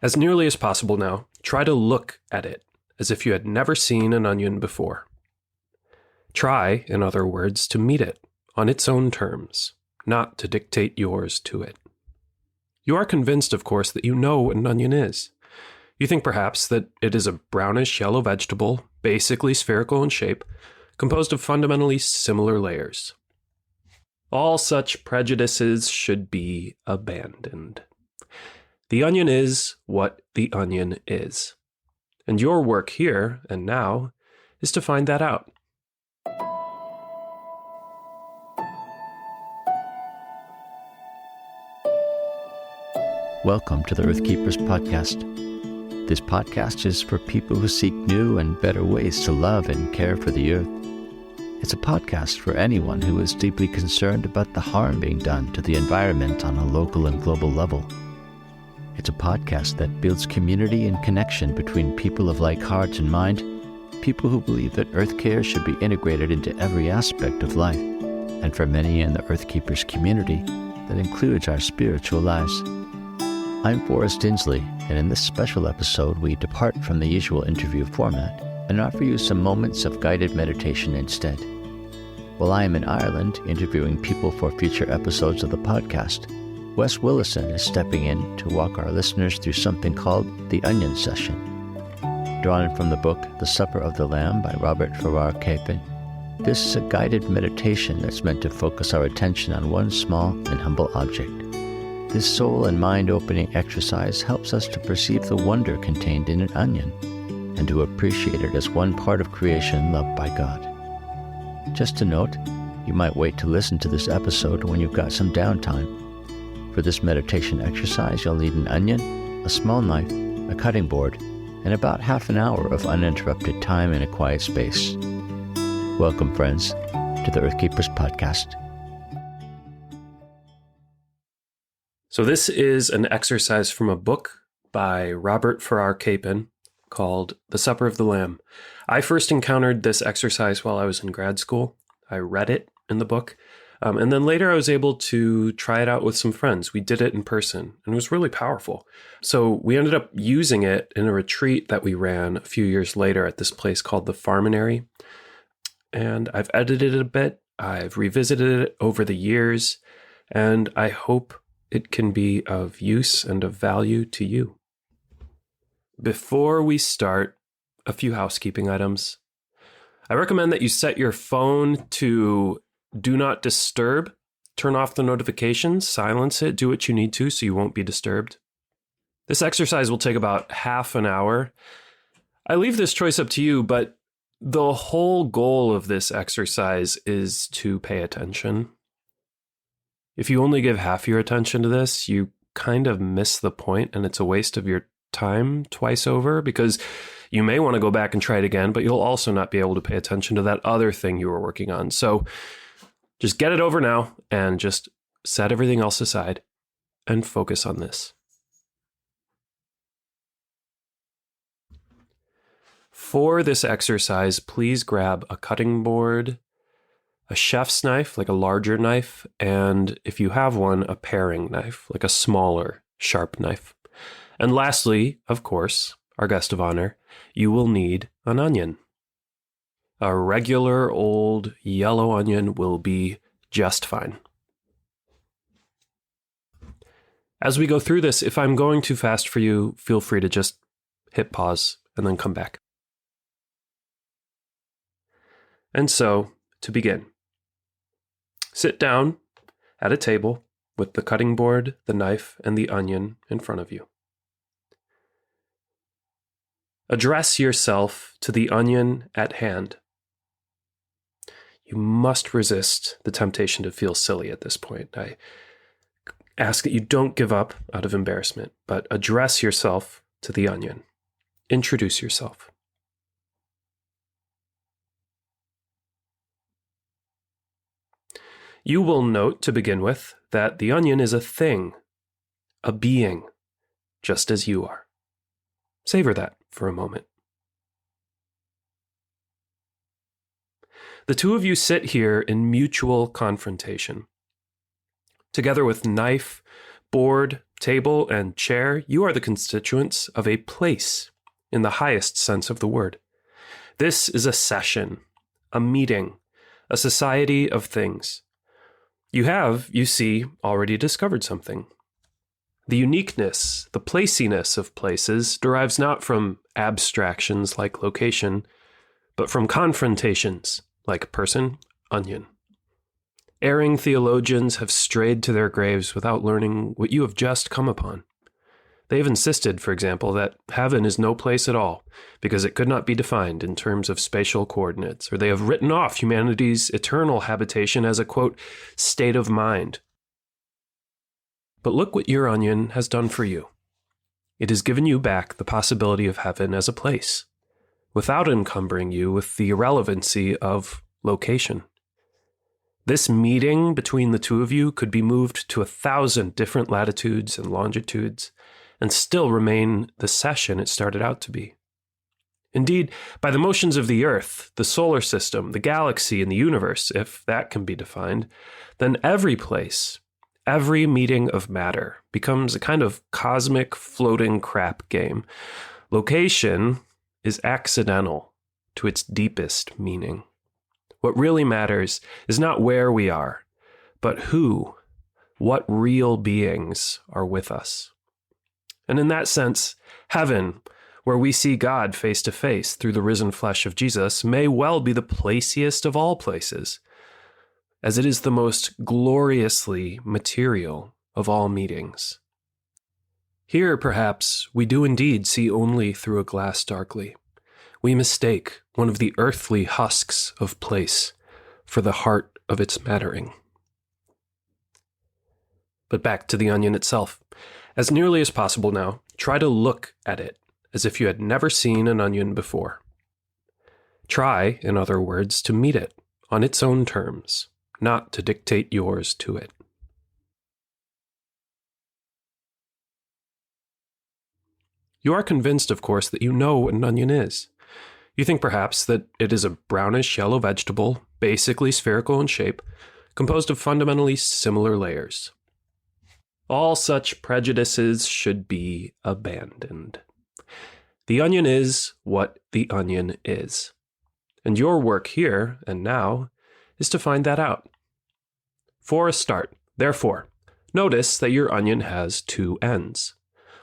As nearly as possible now, try to look at it as if you had never seen an onion before. Try, in other words, to meet it on its own terms, not to dictate yours to it. You are convinced, of course, that you know what an onion is. You think perhaps that it is a brownish yellow vegetable, basically spherical in shape, composed of fundamentally similar layers. All such prejudices should be abandoned. The onion is what the onion is. And your work here and now is to find that out. Welcome to the Earth Keepers podcast. This podcast is for people who seek new and better ways to love and care for the earth. It's a podcast for anyone who is deeply concerned about the harm being done to the environment on a local and global level. It's a podcast that builds community and connection between people of like heart and mind, people who believe that earth care should be integrated into every aspect of life, and for many in the Earth Keepers community, that includes our spiritual lives. I'm Forrest, and in this special episode, we depart from the usual interview format and offer you some moments of guided meditation instead. While I am in Ireland interviewing people for future episodes of the podcast, Wes Willison is stepping in to walk our listeners through something called the Onion Session. Drawn from the book The Supper of the Lamb by Robert Farrar Capon, this is a guided meditation that's meant to focus our attention on one small and humble object. This soul and mind-opening exercise helps us to perceive the wonder contained in an onion and to appreciate it as one part of creation loved by God. Just a note, you might wait to listen to this episode when you've got some downtime. For this meditation exercise, you'll need an onion, a small knife, a cutting board, and about half an hour of uninterrupted time in a quiet space. Welcome, friends, to the Earth Keepers podcast. So this is an exercise from a book by Robert Farrar Capon called The Supper of the Lamb. I first encountered this exercise while I was in grad school. I read it in the book, and then later I was able to try it out with some friends. We did it in person, and it was really powerful. So we ended up using it in a retreat that we ran a few years later at this place called the Farminary. And I've edited it a bit. I've revisited it over the years, and I hope it can be of use and of value to you. Before we start, a few housekeeping items. I recommend that you set your phone to do not disturb, turn off the notifications, silence it, do what you need to so you won't be disturbed. This exercise will take about half an hour. I leave this choice up to you, but the whole goal of this exercise is to pay attention. If you only give half your attention to this, you kind of miss the point, and it's a waste of your time twice over, because you may want to go back and try it again, but you'll also not be able to pay attention to that other thing you were working on. So just get it over now and just set everything else aside and focus on this. For this exercise, please grab a cutting board, a chef's knife, like a larger knife, and if you have one, a paring knife, like a smaller, sharp knife. And lastly, of course, our guest of honor, you will need an onion. A regular old yellow onion will be just fine. As we go through this, if I'm going too fast for you, feel free to just hit pause and then come back. And so, to begin, sit down at a table with the cutting board, the knife, and the onion in front of you. Address yourself to the onion at hand. You must resist the temptation to feel silly at this point. I ask that you don't give up out of embarrassment, but address yourself to the onion. Introduce yourself. You will note, to begin with, that the onion is a thing, a being, just as you are. Savor that for a moment. The two of you sit here in mutual confrontation. Together with knife, board, table, and chair, you are the constituents of a place in the highest sense of the word. This is a session, a meeting, a society of things. You have, you see, already discovered something. The uniqueness, the placiness of places derives not from abstractions like location, but from confrontations like person, onion. Erring theologians have strayed to their graves without learning what you have just come upon. They have insisted, for example, that heaven is no place at all, because it could not be defined in terms of spatial coordinates, or they have written off humanity's eternal habitation as a, quote, state of mind. But look what your onion has done for you. It has given you back the possibility of heaven as a place, without encumbering you with the irrelevancy of location. This meeting between the two of you could be moved to 1,000 different latitudes and longitudes, and still remain the session it started out to be. Indeed, by the motions of the Earth, the solar system, the galaxy, and the universe, if that can be defined, then every place, every meeting of matter becomes a kind of cosmic floating crap game. Location is accidental to its deepest meaning. What really matters is not where we are, but who, what real beings are with us. And in that sense, heaven, where we see God face to face through the risen flesh of Jesus, may well be the placiest of all places, as it is the most gloriously material of all meetings. Here, perhaps, we do indeed see only through a glass darkly. We mistake one of the earthly husks of place for the heart of its mattering. But back to the onion itself. As nearly as possible now, try to look at it as if you had never seen an onion before. Try, in other words, to meet it on its own terms, not to dictate yours to it. You are convinced, of course, that you know what an onion is. You think perhaps that it is a brownish yellow vegetable, basically spherical in shape, composed of fundamentally similar layers. All such prejudices should be abandoned. The onion is what the onion is. And your work here and now is to find that out. For a start, therefore, notice that your onion has two ends.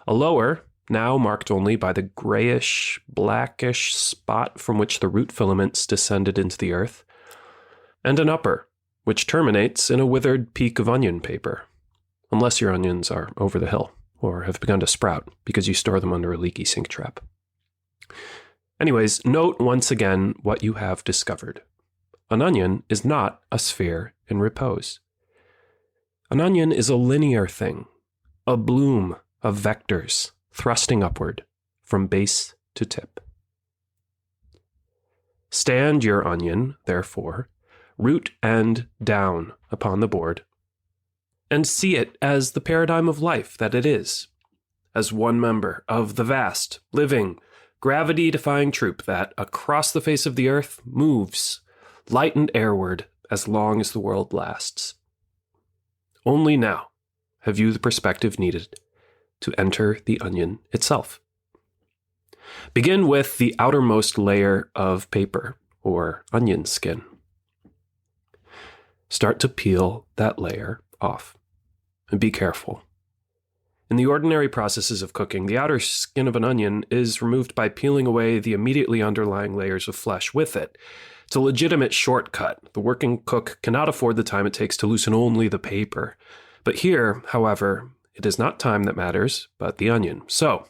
A lower, now marked only by the grayish, blackish spot from which the root filaments descended into the earth, and an upper, which terminates in a withered peak of onion paper. Unless your onions are over the hill, or have begun to sprout because you store them under a leaky sink trap. Anyways, note once again what you have discovered. An onion is not a sphere in repose. An onion is a linear thing, a bloom of vectors thrusting upward from base to tip. Stand your onion, therefore, root end down upon the board, and see it as the paradigm of life that it is, as one member of the vast, living, gravity-defying troop that, across the face of the earth, moves, light and airward, as long as the world lasts. Only now have you the perspective needed to enter the onion itself. Begin with the outermost layer of paper, or onion skin. Start to peel that layer off. And be careful. In the ordinary processes of cooking, the outer skin of an onion is removed by peeling away the immediately underlying layers of flesh with it. It's a legitimate shortcut. The working cook cannot afford the time it takes to loosen only the paper. But here, however, it is not time that matters, but the onion. So,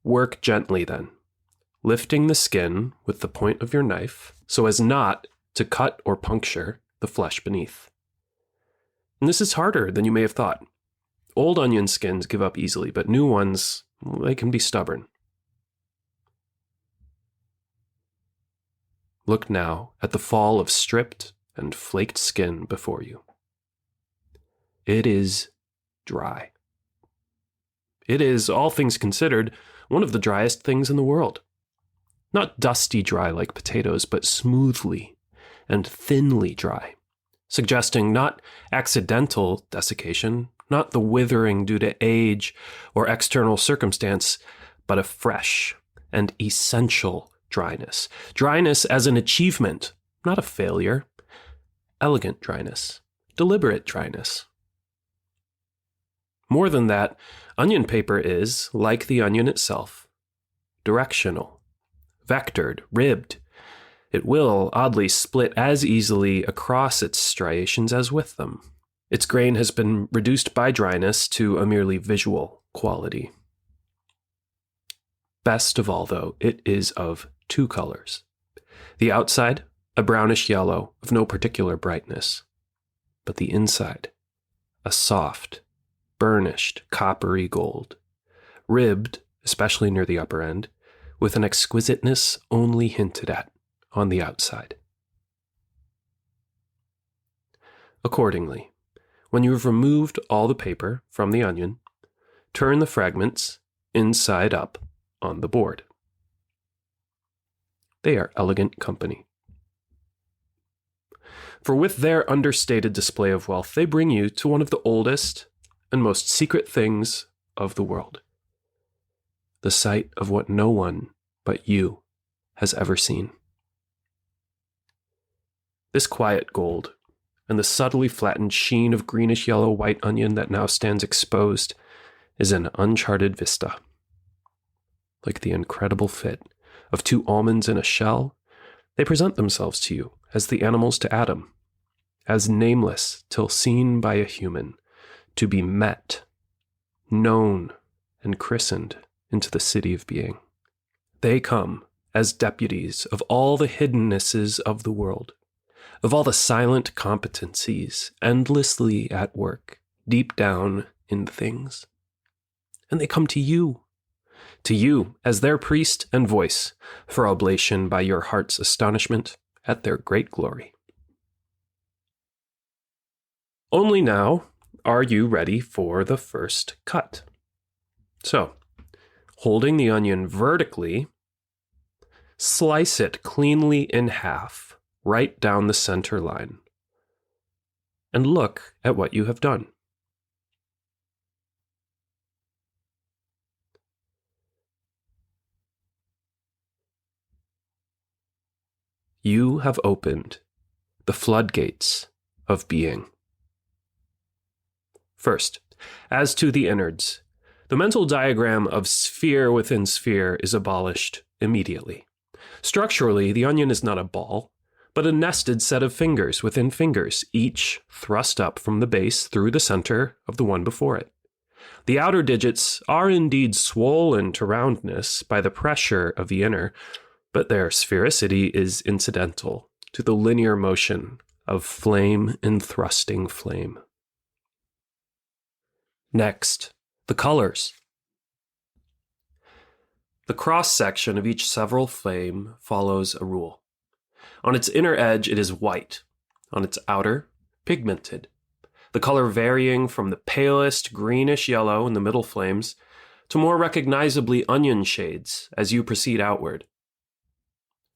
work gently then, lifting the skin with the point of your knife so as not to cut or puncture the flesh beneath. And this is harder than you may have thought. Old onion skins give up easily, but new ones, they can be stubborn. Look now at the fall of stripped and flaked skin before you. It is dry. It is, all things considered, one of the driest things in the world. Not dusty dry like potatoes, but smoothly and thinly dry, suggesting not accidental desiccation, not the withering due to age or external circumstance, but a fresh and essential dryness. Dryness as an achievement, not a failure. Elegant dryness, deliberate dryness. More than that, onion paper is, like the onion itself, directional, vectored, ribbed. It will, oddly, split as easily across its striations as with them. Its grain has been reduced by dryness to a merely visual quality. Best of all, though, it is of two colors. The outside, a brownish yellow of no particular brightness, but the inside, a soft, burnished, coppery gold, ribbed, especially near the upper end, with an exquisiteness only hinted at on the outside. Accordingly, when you have removed all the paper from the onion, turn the fragments inside up on the board. They are elegant company. For with their understated display of wealth, they bring you to one of the oldest and most secret things of the world, the sight of what no one but you has ever seen. This quiet gold, and the subtly flattened sheen of greenish-yellow white onion that now stands exposed, is an uncharted vista. Like the incredible fit of two almonds in a shell, they present themselves to you as the animals to Adam, as nameless till seen by a human, to be met, known, and christened into the city of being. They come as deputies of all the hiddennesses of the world, of all the silent competencies endlessly at work, deep down in things. And they come to you as their priest and voice, for oblation by your heart's astonishment at their great glory. Only now are you ready for the first cut. So, holding the onion vertically, slice it cleanly in half, right down the center line, and look at what you have done. You have opened the floodgates of being. First, as to the innards, the mental diagram of sphere within sphere is abolished immediately. Structurally, the onion is not a ball, but a nested set of fingers within fingers, each thrust up from the base through the center of the one before it. The outer digits are indeed swollen to roundness by the pressure of the inner, but their sphericity is incidental to the linear motion of flame enthrusting flame. Next, the colors. The cross-section of each several flame follows a rule. On its inner edge, it is white. On its outer, pigmented. The color varying from the palest greenish yellow in the middle flames to more recognizably onion shades as you proceed outward.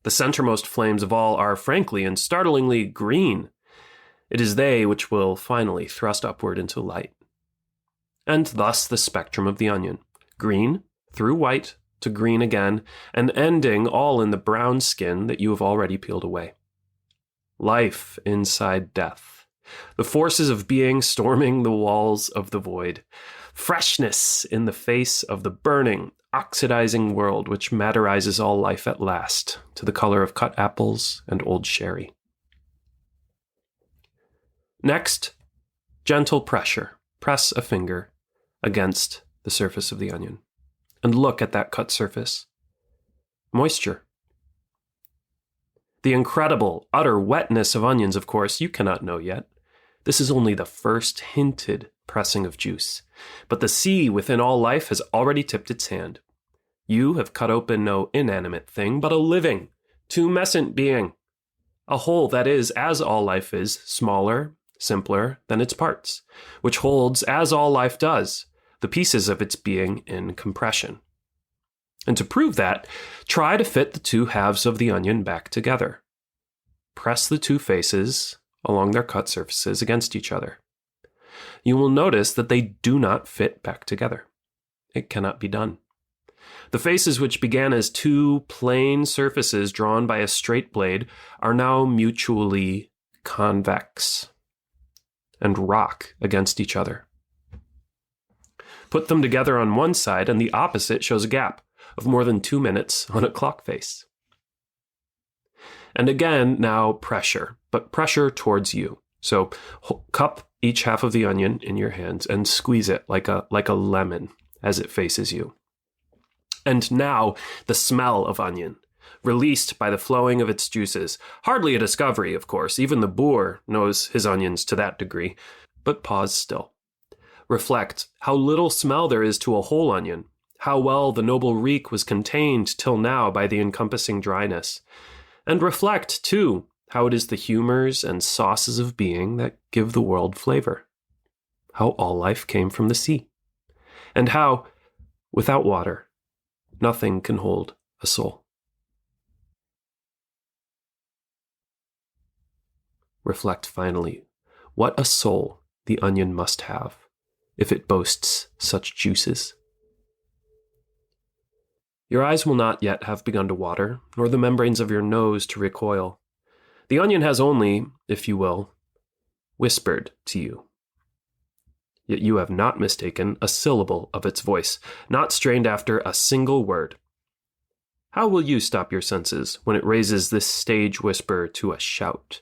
The centermost flames of all are frankly and startlingly green. It is they which will finally thrust upward into light. And thus the spectrum of the onion. Green, through white, to green again, and ending all in the brown skin that you have already peeled away. Life inside death. The forces of being storming the walls of the void. Freshness in the face of the burning, oxidizing world which matterizes all life at last to the color of cut apples and old sherry. Next, gentle pressure. Press a finger against the surface of the onion and look at that cut surface. Moisture. The incredible, utter wetness of onions, of course, you cannot know yet. This is only the first hinted pressing of juice. But the sea within all life has already tipped its hand. You have cut open no inanimate thing, but a living, tumescent being. A whole that is, as all life is, smaller, simpler than its parts, which holds, as all life does, the pieces of its being in compression. And to prove that, try to fit the two halves of the onion back together. Press the two faces along their cut surfaces against each other. you will notice that they do not fit back together. It cannot be done. The faces which began as two plain surfaces drawn by a straight blade are now mutually convex and rock against each other. Put them together on one side, and the opposite shows a gap of more than 2 minutes on a clock face. And again, now pressure, but pressure towards you. So cup each half of the onion in your hands and squeeze it like a lemon as it faces you. And now the smell of onion, released by the flowing of its juices. Hardly a discovery, of course. Even the boor knows his onions to that degree. But pause still. Reflect how little smell there is to a whole onion, how well the noble reek was contained till now by the encompassing dryness. And reflect, too, how it is the humors and sauces of being that give the world flavor. How all life came from the sea. And how, without water, nothing can hold a soul. Reflect finally, what a soul the onion must have, if it boasts such juices. Your eyes will not yet have begun to water, nor the membranes of your nose to recoil. The onion has only, if you will, whispered to you. Yet you have not mistaken a syllable of its voice, not strained after a single word. How will you stop your senses when it raises this stage whisper to a shout?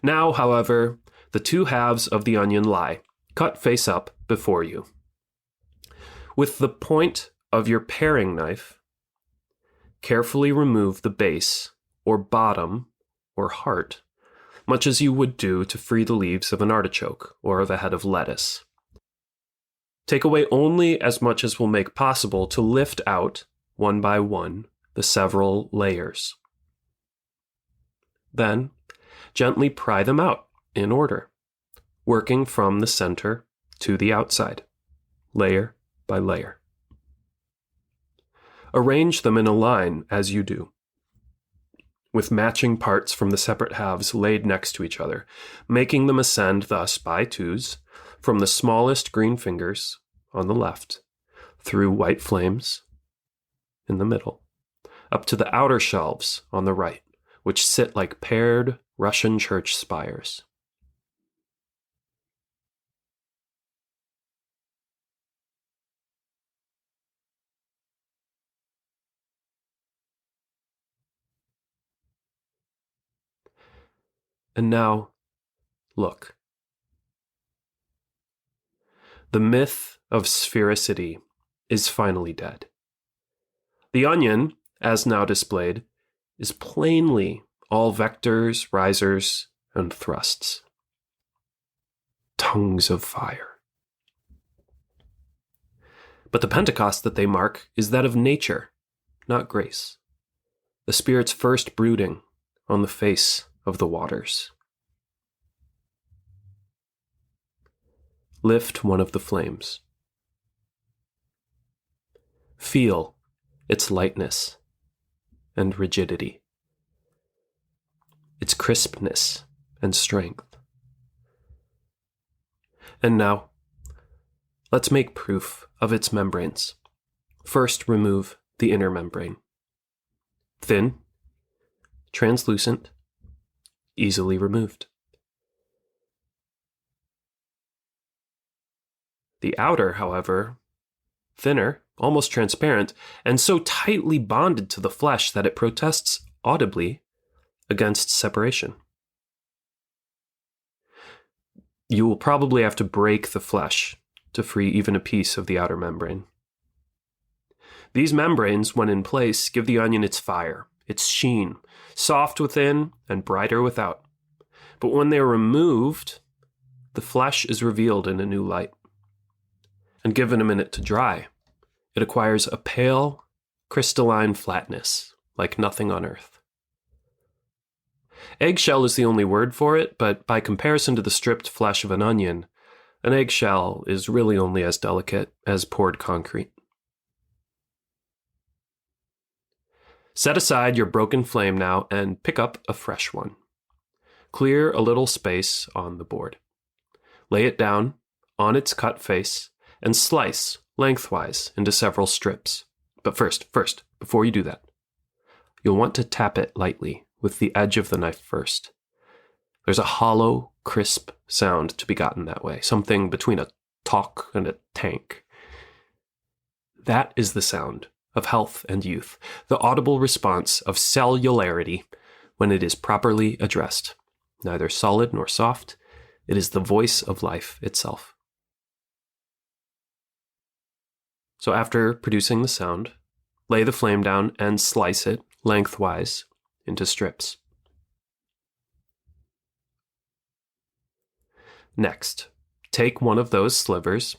Now, however, the two halves of the onion lie, cut face up, before you. With the point of your paring knife, carefully remove the base, or bottom, or heart, much as you would do to free the leaves of an artichoke or of a head of lettuce. Take away only as much as will make possible to lift out, one by one, the several layers. Then, gently pry them out in order, working from the center to the outside, layer by layer. Arrange them in a line as you do, with matching parts from the separate halves laid next to each other, making them ascend thus by twos from the smallest green fingers on the left, through white flames in the middle, up to the outer shelves on the right, which sit like paired Russian church spires. And now, look. The myth of sphericity is finally dead. The onion, as now displayed, is plainly all vectors, risers, and thrusts. Tongues of fire. But the Pentecost that they mark is that of nature, not grace. The Spirit's first brooding on the face of the waters. Lift one of the flames. Feel its lightness and rigidity, its crispness and strength. And now, let's make proof of its membranes. First, remove the inner membrane. Thin, translucent, easily removed. The outer, however, thinner, almost transparent, and so tightly bonded to the flesh that it protests audibly against separation. You will probably have to break the flesh to free even a piece of the outer membrane. These membranes, when in place, give the onion its fire, its sheen, soft within and brighter without. But when they are removed, the flesh is revealed in a new light. And given a minute to dry, it acquires a pale, crystalline flatness, like nothing on earth. Eggshell is the only word for it, but by comparison to the stripped flesh of an onion, an eggshell is really only as delicate as poured concrete. Set aside your broken flame now and pick up a fresh one. Clear a little space on the board. Lay it down on its cut face and slice lengthwise into several strips. But first, before you do that, you'll want to tap it lightly with the edge of the knife first. There's a hollow, crisp sound to be gotten that way, something between a talk and a tank. That is the sound of health and youth, the audible response of cellularity when it is properly addressed. Neither solid nor soft, it is the voice of life itself. So after producing the sound, lay the flame down and slice it lengthwise into strips. Next, take one of those slivers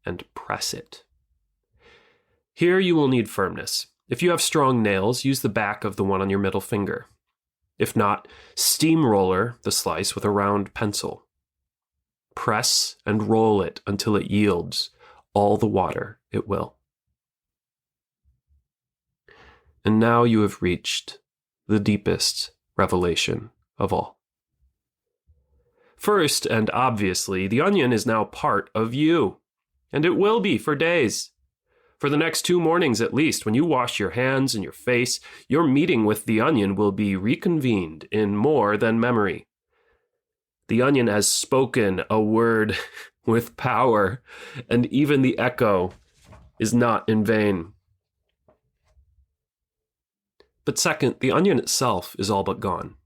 and press it. Here you will need firmness. If you have strong nails, use the back of the one on your middle finger. If not, steamroller the slice with a round pencil. Press and roll it until it yields all the water it will. And now you have reached the deepest revelation of all. First, and obviously, the onion is now part of you, and it will be for days. For the next 2 mornings at least, when you wash your hands and your face, your meeting with the onion will be reconvened in more than memory. The onion has spoken a word with power, and even the echo is not in vain. But second, the onion itself is all but gone.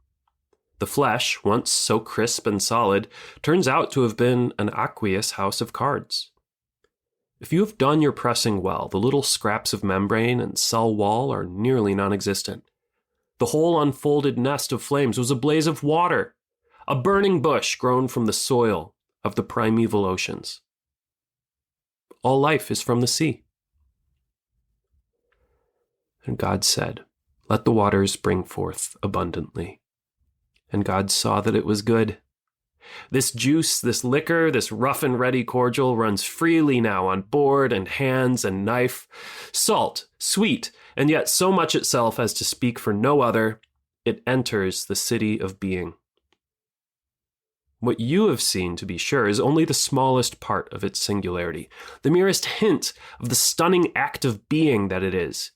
The flesh, once so crisp and solid, turns out to have been an aqueous house of cards. If you have done your pressing well, the little scraps of membrane and cell wall are nearly non-existent. The whole unfolded nest of flames was a blaze of water, a burning bush grown from the soil of the primeval oceans. All life is from the sea. And God said, "Let the waters bring forth abundantly." And God saw that it was good. This juice, this liquor, this rough and ready cordial runs freely now on board and hands and knife. Salt, sweet, and yet so much itself as to speak for no other, it enters the city of being. What you have seen, to be sure, is only the smallest part of its singularity, the merest hint of the stunning act of being that it is.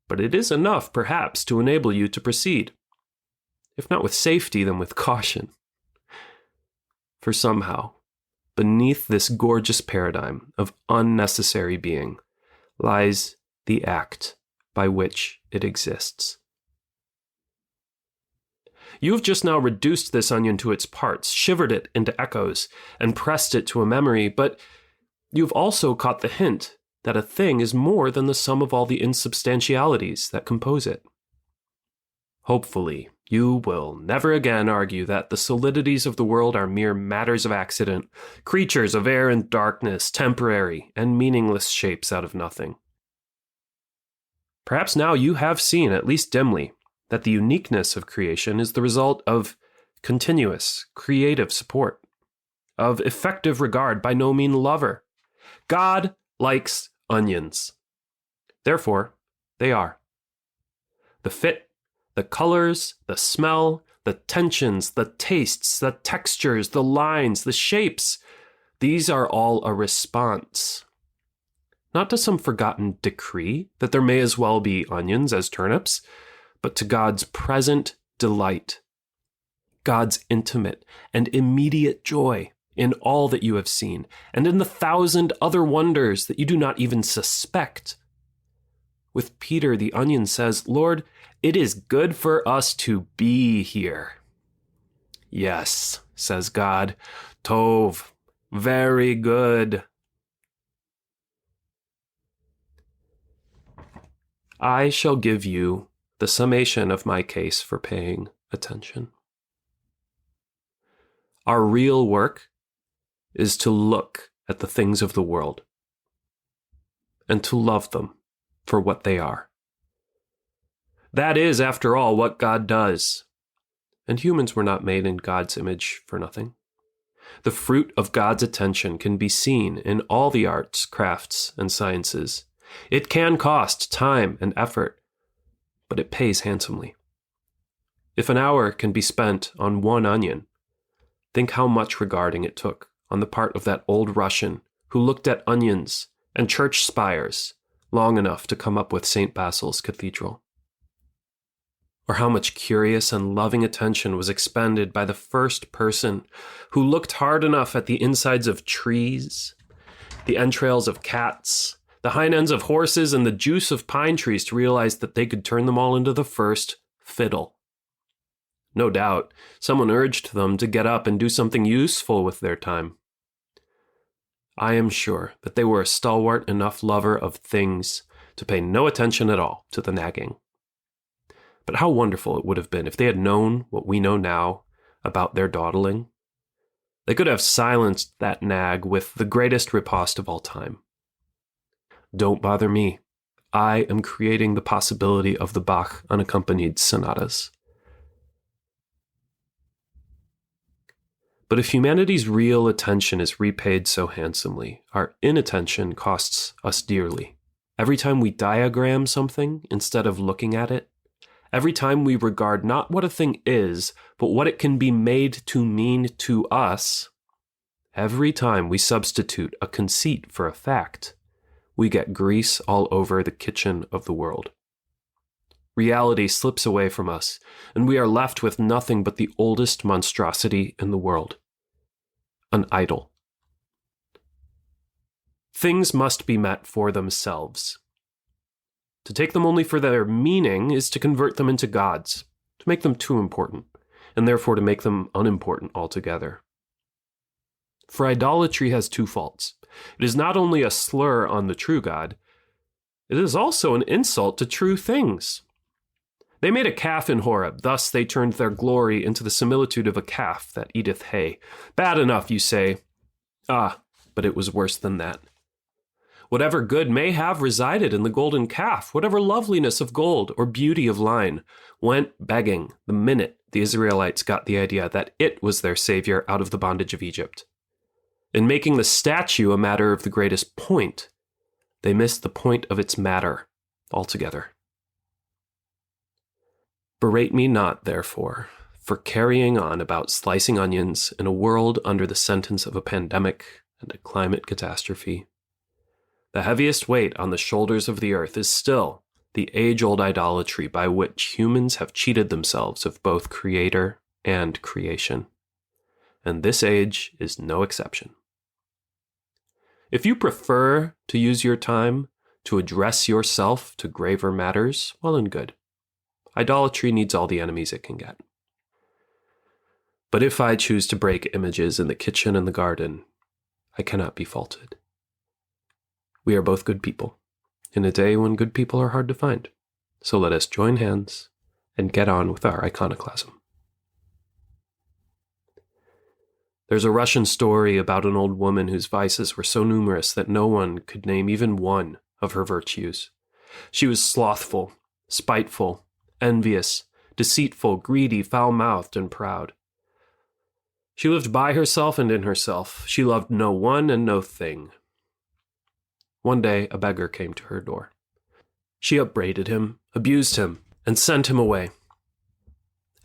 But it is enough, perhaps, to enable you to proceed. If not with safety, then with caution. For somehow, beneath this gorgeous paradigm of unnecessary being, lies the act by which it exists. You have just now reduced this onion to its parts, shivered it into echoes, and pressed it to a memory, but you've also caught the hint that a thing is more than the sum of all the insubstantialities that compose it. Hopefully, you will never again argue that the solidities of the world are mere matters of accident, creatures of air and darkness, temporary and meaningless shapes out of nothing. Perhaps now you have seen, at least dimly, that the uniqueness of creation is the result of continuous, creative support, of effective regard by no mean lover. God likes onions. Therefore, they are. The fit, the colors, the smell, the tensions, the tastes, the textures, the lines, the shapes, these are all a response. Not to some forgotten decree that there may as well be onions as turnips, but to God's present delight, God's intimate and immediate joy in all that you have seen, and in the 1,000 other wonders that you do not even suspect. With Peter, the onion says, "Lord, it is good for us to be here." "Yes," says God, "Tov, very good." I shall give you the summation of my case for paying attention. Our real work is to look at the things of the world and to love them for what they are. That is, after all, what God does. And humans were not made in God's image for nothing. The fruit of God's attention can be seen in all the arts, crafts, and sciences. It can cost time and effort, but it pays handsomely. If an hour can be spent on one onion, think how much regarding it took on the part of that old Russian who looked at onions and church spires long enough to come up with St. Basil's Cathedral. Or how much curious and loving attention was expended by the first person who looked hard enough at the insides of trees, the entrails of cats, the hind ends of horses, and the juice of pine trees to realize that they could turn them all into the first fiddle. No doubt, someone urged them to get up and do something useful with their time. I am sure that they were a stalwart enough lover of things to pay no attention at all to the nagging. But how wonderful it would have been if they had known what we know now about their dawdling. They could have silenced that nag with the greatest riposte of all time. Don't bother me. I am creating the possibility of the Bach unaccompanied sonatas. But if humanity's real attention is repaid so handsomely, our inattention costs us dearly. Every time we diagram something instead of looking at it, every time we regard not what a thing is, but what it can be made to mean to us, every time we substitute a conceit for a fact, we get grease all over the kitchen of the world. Reality slips away from us, and we are left with nothing but the oldest monstrosity in the world: an idol. Things must be met for themselves. To take them only for their meaning is to convert them into gods, to make them too important, and therefore to make them unimportant altogether. For idolatry has two faults. It is not only a slur on the true God, it is also an insult to true things. They made a calf in Horeb, thus they turned their glory into the similitude of a calf that eateth hay. Bad enough, you say. Ah, but it was worse than that. Whatever good may have resided in the golden calf, whatever loveliness of gold or beauty of line, went begging the minute the Israelites got the idea that it was their savior out of the bondage of Egypt. In making the statue a matter of the greatest point, they missed the point of its matter altogether. Berate me not, therefore, for carrying on about slicing onions in a world under the sentence of a pandemic and a climate catastrophe. The heaviest weight on the shoulders of the earth is still the age-old idolatry by which humans have cheated themselves of both creator and creation. And this age is no exception. If you prefer to use your time to address yourself to graver matters, well and good. Idolatry needs all the enemies it can get. But if I choose to break images in the kitchen and the garden, I cannot be faulted. We are both good people, in a day when good people are hard to find. So let us join hands and get on with our iconoclasm. There's a Russian story about an old woman whose vices were so numerous that no one could name even one of her virtues. She was slothful, spiteful, envious, deceitful, greedy, foul-mouthed, and proud. She lived by herself and in herself. She loved no one and no thing. One day, a beggar came to her door. She upbraided him, abused him, and sent him away.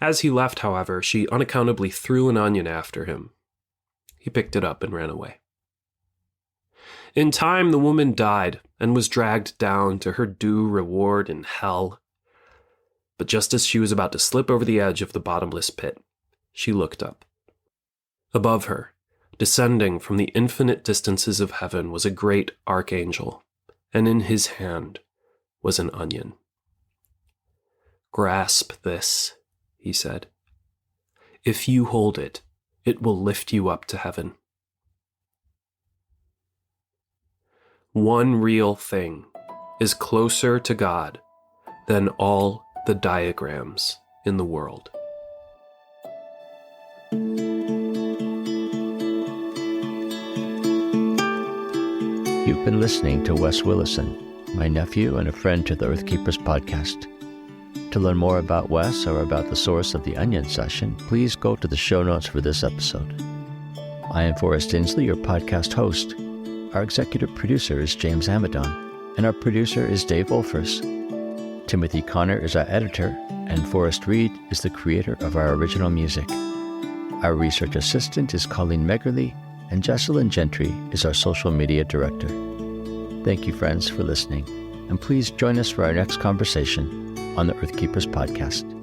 As he left, however, she unaccountably threw an onion after him. He picked it up and ran away. In time, the woman died and was dragged down to her due reward in hell. But just as she was about to slip over the edge of the bottomless pit, she looked up. Above her, descending from the infinite distances of heaven, was a great archangel, and in his hand was an onion. "Grasp this," he said. "If you hold it, it will lift you up to heaven." One real thing is closer to God than all the diagrams in the world. You've been listening to Wes Willison, my nephew and a friend to the Earthkeepers podcast. To learn more about Wes or about the source of the Onion session, please go to the show notes for this episode. I am Forrest Inslee, your podcast host. Our executive producer is James Amadon, and our producer is Dave Wolfers. Timothy Connor is our editor, and Forrest Reed is the creator of our original music. Our research assistant is Colleen Meggerly, and Jesselyn Gentry is our social media director. Thank you, friends, for listening, and please join us for our next conversation on the Earthkeepers podcast.